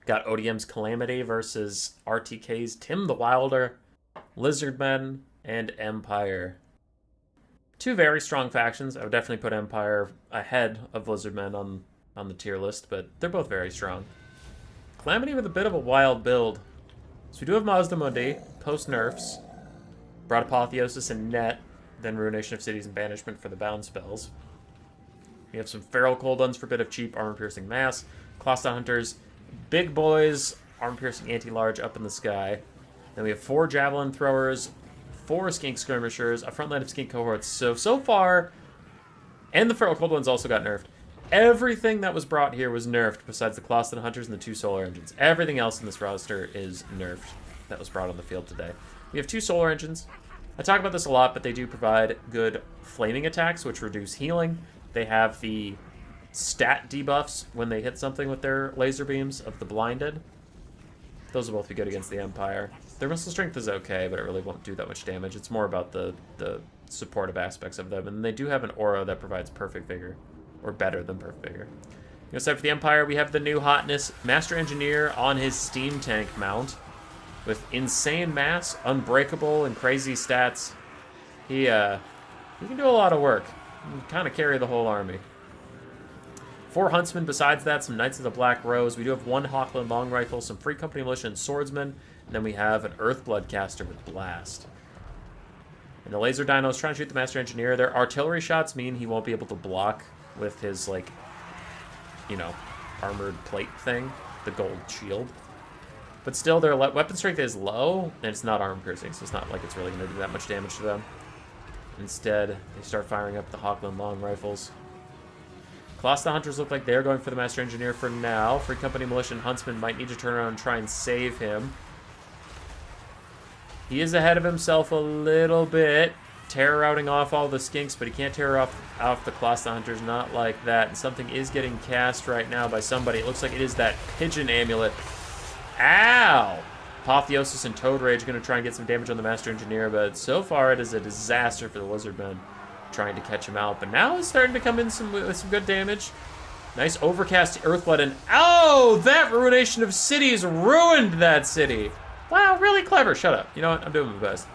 Got ODM's Calamity versus RTK's Tim the Wilder, Lizardmen, and Empire. Two very strong factions. I would definitely put Empire ahead of Lizardmen on the tier list, but they're both very strong. Calamity with a bit of a wild build. So we do have Mazda Mundi, post-nerfs. Brought Apotheosis and Net, then Ruination of Cities and Banishment for the bound spells. We have some Feral Cold Ones for a bit of cheap Armor-Piercing Mass. Clawstone Hunters, big boys, Armor-Piercing Anti-Large up in the sky. Then we have 4 Javelin Throwers, 4 Skink Skirmishers, a front line of Skink Cohorts. So far, and the Feral Cold Ones also got nerfed. Everything that was brought here was nerfed besides the Clawstone Hunters and the 2 Solar Engines. Everything else in this roster is nerfed that was brought on the field today. We have 2 Solar Engines. I talk about this a lot, but they do provide good flaming attacks, which reduce healing. They have the stat debuffs when they hit something with their laser beams of the blinded. Those will both be good against the Empire. Their missile strength is okay, but it really won't do that much damage. It's more about the supportive aspects of them. And they do have an aura that provides perfect vigor, or better than perfect vigor. Aside for the Empire, we have the new hotness, Master Engineer on his Steam Tank mount. With insane mass, unbreakable, and crazy stats. He can do a lot of work. He can kind of carry the whole army. 4 Huntsmen besides that, some Knights of the Black Rose. We do have 1 Hawkland Long Rifle, some Free Company Militia and Swordsmen. And then we have an Earthblood Caster with Blast. And the Laser Dino is trying to shoot the Master Engineer. Their artillery shots mean he won't be able to block with his, like, you know, armored plate thing. The gold shield. But still, their weapon strength is low, and it's not armor piercing, so it's not like it's really going to do that much damage to them. Instead, they start firing up the Hawkland Long Rifles. Clawstone Hunters look like they're going for the Master Engineer for now. Free Company Militia and Huntsman might need to turn around and try and save him. He is ahead of himself a little bit, terror routing off all the skinks, but he can't terror off the Clawstone Hunters, not like that. And something is getting cast right now by somebody. It looks like it is that Pigeon Amulet. Ow! Apotheosis and Toad Rage going to try and get some damage on the Master Engineer, but so far it is a disaster for the Lizardmen trying to catch him out. But now it's starting to come in with some good damage. Nice overcast Earthblood, and oh, that Ruination of Cities ruined that city. Wow, really clever. Shut up. You know what? I'm doing my best.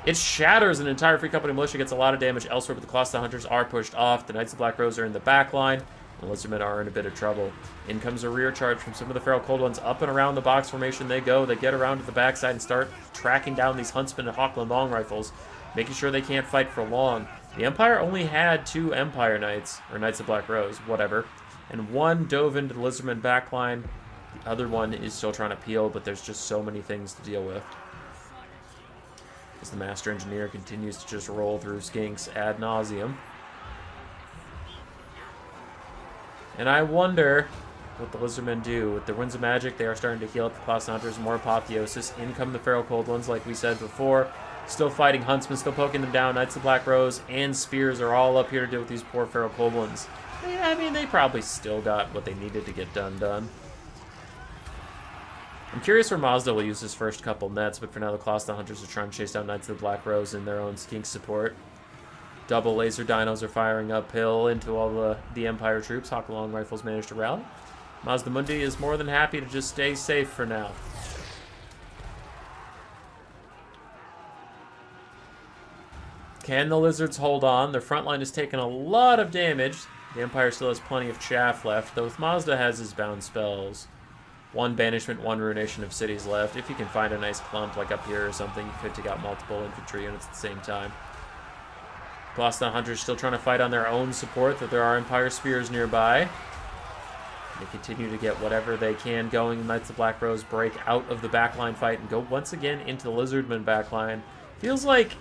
It shatters an entire Free Company Militia, gets a lot of damage elsewhere, but the Clawstone Hunters are pushed off. The Knights of Black Rose are in the back line. The Lizardmen are in a bit of trouble. In comes a rear charge from some of the Feral Cold Ones. Up and around the box formation they go. They get around to the backside and start tracking down these Huntsmen and Hawkland Long Rifles, making sure they can't fight for long. The Empire only had 2 Empire Knights, or Knights of Black Rose, whatever, and 1 dove into the Lizardmen backline. The other one is still trying to peel, but there's just so many things to deal with. As the Master Engineer continues to just roll through skinks ad nauseum. And I wonder what the Lizardmen do. With their Winds of Magic, they are starting to heal up the Clawstone Hunters, more Apotheosis. In come the Feral Cold Ones, like we said before. Still fighting Huntsmen, still poking them down. Knights of Black Rose and Spears are all up here to deal with these poor Feral Cold Ones. Yeah, I mean, they probably still got what they needed to get done. I'm curious where Mazda will use his first couple nets, but for now the Clawstone Hunters are trying to chase down Knights of the Black Rose in their own skink support. Double laser dinos are firing uphill into all the Empire troops. Hawkland Long Rifles managed to rally. Mazda Mundi is more than happy to just stay safe for now. Can the Lizards hold on? Their front line has taken a lot of damage. The Empire still has plenty of chaff left, though if Mazda has his bound spells. 1 Banishment, 1 Ruination of Cities left. If you can find a nice clump like up here or something, you could take out multiple infantry units at the same time. Clawstone Hunters still trying to fight on their own support, though there are Empire Spears nearby. They continue to get whatever they can going. Knights of Black Rose break out of the backline fight and go once again into the Lizardman backline. Feels like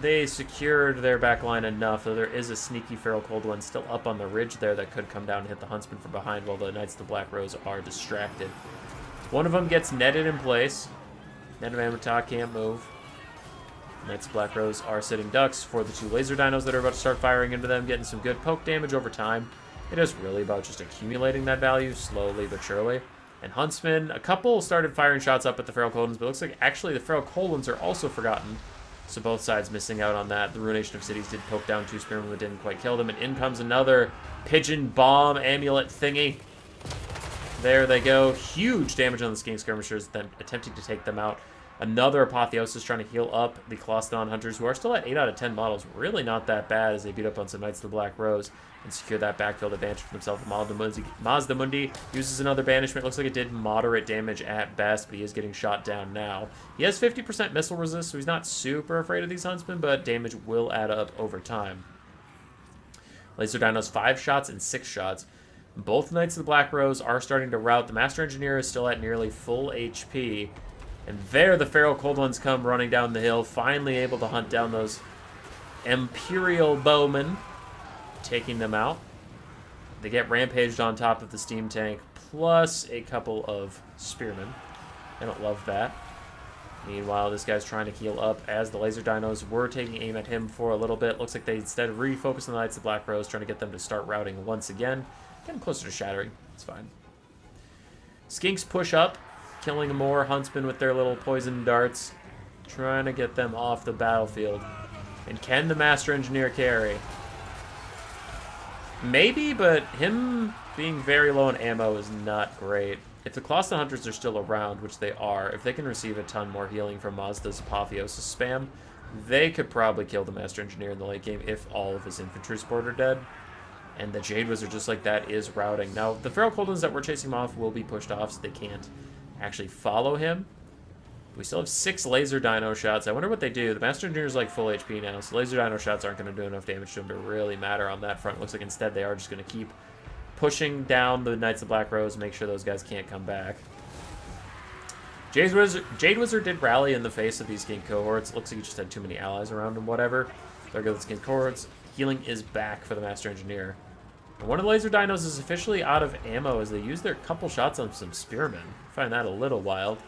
they secured their backline enough, though there is a sneaky Feral Cold One still up on the ridge there that could come down and hit the Huntsman from behind while the Knights of the Black Rose are distracted. One of them gets netted in place. Net of Amrita can't move. Knights of Black Rose are sitting ducks for the 2 laser dinos that are about to start firing into them, getting some good poke damage over time. It is really about just accumulating that value slowly but surely. And Huntsman, a couple started firing shots up at the Feral Cold Ones, but it looks like actually the Feral Cold Ones are also forgotten. So both sides missing out on that. The Ruination of Cities did poke down 2 Spearmen that didn't quite kill them, and in comes another Pigeon Bomb Amulet thingy. There they go. Huge damage on the Skink Skirmishers, then attempting to take them out. Another Apotheosis trying to heal up the Colossadon Hunters, who are still at 8 out of 10 models. Really not that bad as they beat up on some Knights of the Black Rose and secure that backfield advantage for themselves. Mazdamundi uses another banishment. Looks like it did moderate damage at best, but he is getting shot down now. He has 50% missile resist, so he's not super afraid of these Huntsmen, but damage will add up over time. Laser Dinos, 5 shots and 6 shots. Both Knights of the Black Rose are starting to rout. The Master Engineer is still at nearly full HP. And there the Feral Cold Ones come running down the hill, finally able to hunt down those Imperial Bowmen, taking them out. They get rampaged on top of the steam tank, plus a couple of spearmen. I don't love that. Meanwhile, this guy's trying to heal up as the Laser Dinos were taking aim at him for a little bit. Looks like they instead refocused on the Knights of the Black Rose, trying to get them to start routing once again. Getting closer to shattering. It's fine. Skinks push up, killing more Huntsmen with their little poison darts, trying to get them off the battlefield. And can the Master Engineer carry? Maybe, but him being very low on ammo is not great. If the Colossadon Hunters are still around, which they are, if they can receive a ton more healing from Mazda's Apotheosis spam, they could probably kill the Master Engineer in the late game if all of his infantry support are dead. And the Jade Wizard, just like that, is routing. Now, the Feral Cold Ones that we're chasing him off will be pushed off, so they can't actually follow him. We still have 6 Laser Dino shots. I wonder what they do. The Master Engineer's like full HP now, so Laser Dino shots aren't going to do enough damage to him to really matter on that front. Looks like instead they are just going to keep pushing down the Knights of Black Rose, make sure those guys can't come back. Jade Wizard did rally in the face of these Skink cohorts. Looks like he just had too many allies around him, whatever. There go the Skink cohorts. Healing is back for the Master Engineer. And one of the Laser Dinos is officially out of ammo as they use their couple shots on some Spearmen. I find that a little wild.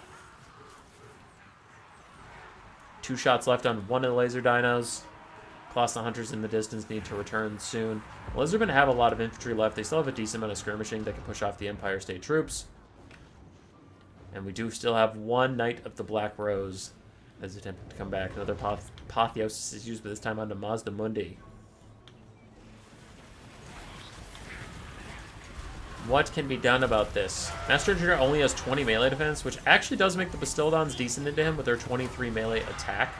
2 shots left on one of the Laser Dinos. Colossadon Hunters in the distance need to return soon. Lizardmen have a lot of infantry left. They still have a decent amount of skirmishing that can push off the Empire State troops. And we do still have one Knight of the Black Rose that's attempting to come back. Another Apotheosis is used, but this time onto Mazdamundi. What can be done about this? Master Engineer only has 20 melee defense, which actually does make the Bastildons decent into him with their 23 melee attack.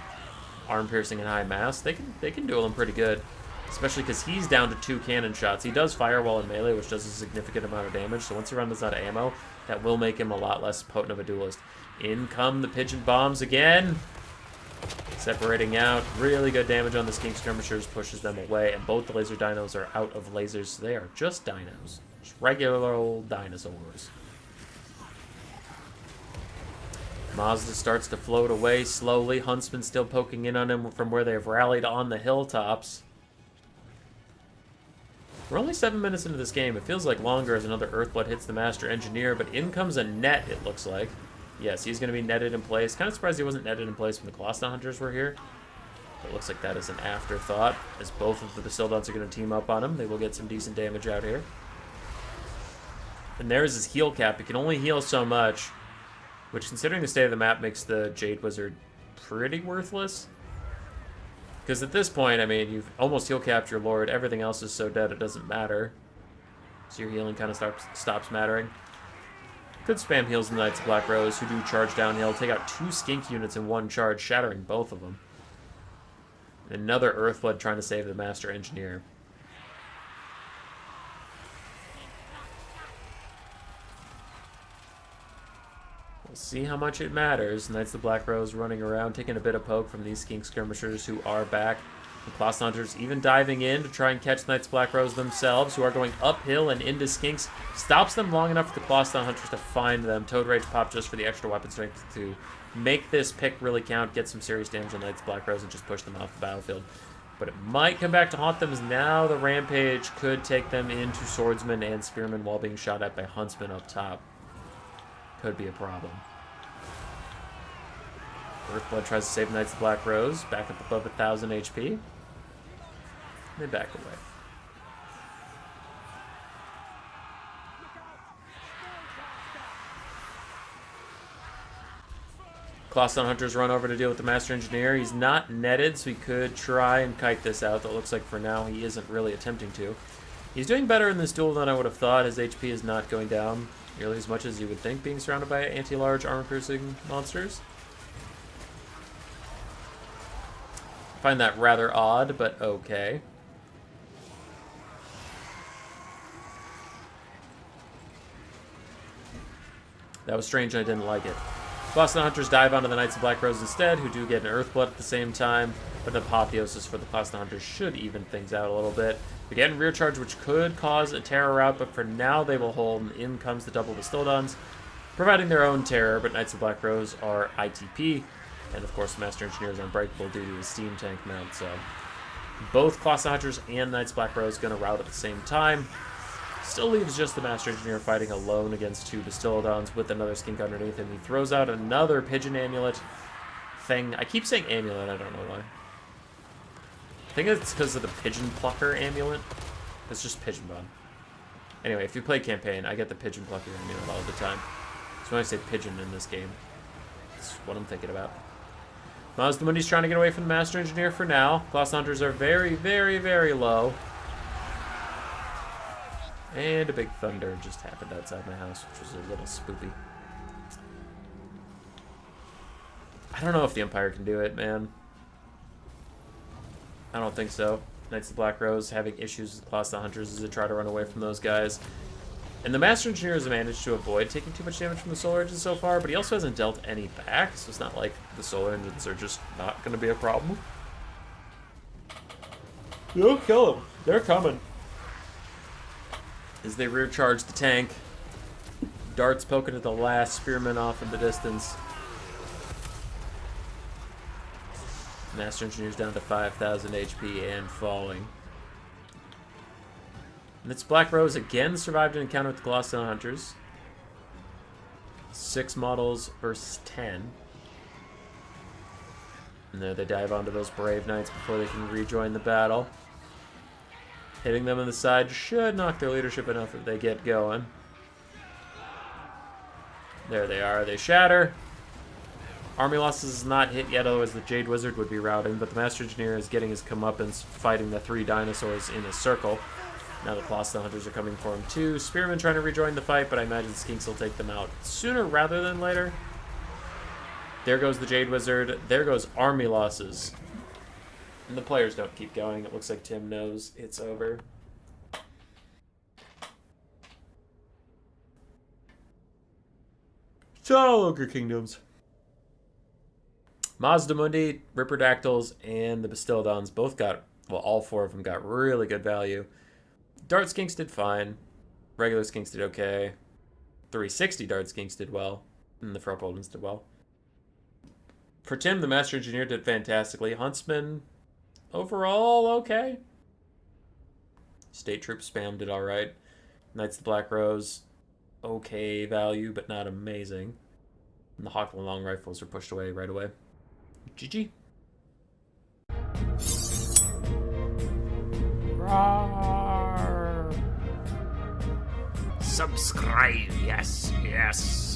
Arm piercing and high mass. They can duel him pretty good. Especially because he's down to 2 cannon shots. He does firewall in melee, which does a significant amount of damage. So once he runs out of ammo, that will make him a lot less potent of a duelist. In come the Pigeon Bombs again. Separating out. Really good damage on the Skink Skirmishers. Pushes them away. And both the Laser Dinos are out of lasers. So they are just dinos. Just regular old dinosaurs. Mazda starts to float away slowly. Huntsman still poking in on him from where they've rallied on the hilltops. We're only 7 minutes into this game. It feels like longer as another Earthblood hits the Master Engineer, but in comes a net, it looks like. Yes, he's going to be netted in place. Kind of surprised he wasn't netted in place when the Colossadon Hunters were here. But it looks like that is an afterthought, as both of the Bastildons are going to team up on him. They will get some decent damage out here. And there's his heal cap. He can only heal so much, which, considering the state of the map, makes the Jade Wizard pretty worthless. Because at this point, I mean, you've almost heal capped your Lord. Everything else is so dead it doesn't matter. So your healing kind of stops mattering. Could spam heals in the Knights of Black Rose, who do charge downhill. Take out 2 Skink units in one charge, shattering both of them. Another Earthblood trying to save the Master Engineer. See how much it matters. Knights of the Black Rose running around, taking a bit of poke from these Skink Skirmishers who are back. The Colossadon Hunters even diving in to try and catch the Knights of Black Rose themselves, who are going uphill and into Skinks. Stops them long enough for the Colossadon Hunters to find them. Toad Rage pop just for the extra weapon strength to make this pick really count, get some serious damage on Knights of Black Rose, and just push them off the battlefield. But it might come back to haunt them, as now the Rampage could take them into Swordsmen and Spearmen while being shot at by Huntsmen up top. Could be a problem. Earthblood tries to save Knights of the Black Rose, back up above 1,000 HP. They back away. Colossadon Hunters run over to deal with the Master Engineer. He's not netted, so he could try and kite this out. That looks like for now he isn't really attempting to. He's doing better in this duel than I would have thought. His HP is not going down. nearly as much as you would think being surrounded by anti-large armor-piercing monsters. I find that rather odd, but okay. That was strange and I didn't like it. Boston Hunters dive onto the Knights of Black Rose instead, who do get an Earthblood at the same time, but an Apotheosis for the Boston Hunters should even things out a little bit. They're getting Rear Charge, which could cause a Terror rout, but for now they will hold, and in comes the double Bastildons, providing their own Terror, but Knights of Black Rose are ITP, and of course the Master Engineer is unbreakable due to his Steam Tank mount, so both Colossus Hunters and Knights of Black Rose going to rout at the same time. Still leaves just the Master Engineer fighting alone against two Bastillodons with another skink underneath him. He throws out another Pigeon Amulet thing. I keep saying amulet, I don't know why. I think it's because of the Pigeon Plucker Amulet. It's just Pigeon Bomb. Anyway, if you play campaign, I get the Pigeon Plucker Amulet all the time. So when I say pigeon in this game, that's what I'm thinking about. Mazdamundi's trying to get away from the Master Engineer for now. Colossus Hunters are very, very, very low. And a big thunder just happened outside my house, which was a little spoopy. I don't know if the Empire can do it, man. I don't think so. Knights of the Black Rose having issues with Colossus Hunters as they try to run away from those guys. And the Master Engineer has managed to avoid taking too much damage from the Solar Engines so far, but he also hasn't dealt any back, so it's not like the Solar Engines are just not going to be a problem. You'll kill them. They're coming. As they rear charge the tank, darts poking at the last spearman off in the distance. Master Engineer's down to 5,000 HP and falling. And it's Black Rose again survived an encounter with the Colossus Hunters. 6 models versus 10. And there they dive onto those Brave Knights before they can rejoin the battle. Hitting them on the side should knock their leadership enough if they get going. There they are. They shatter. Army losses is not hit yet, otherwise the Jade Wizard would be routing, but the Master Engineer is getting his comeuppance fighting the 3 dinosaurs in a circle. Now the Colossus Hunters are coming for him too. Spearmen trying to rejoin the fight, but I imagine Skinks will take them out sooner rather than later. There goes the Jade Wizard. There goes Army losses. And the players don't keep going. It looks like Tim knows it's over. So, Ogre Kingdoms. Mazdamundi, Ripperdactyls, and the Bastildons both got, well, all 4 of them got really good value. Dart Skinks did fine. Regular Skinks did okay. 360 Dart Skinks did well. And the Frupholdens did well. For Tim, the Master Engineer did fantastically. Huntsman, overall, okay. State Troop Spam did alright. Knights of the Black Rose, okay value, but not amazing. And the Hawk and Long Rifles are pushed away right away. GG. Roar. Subscribe, yes, yes.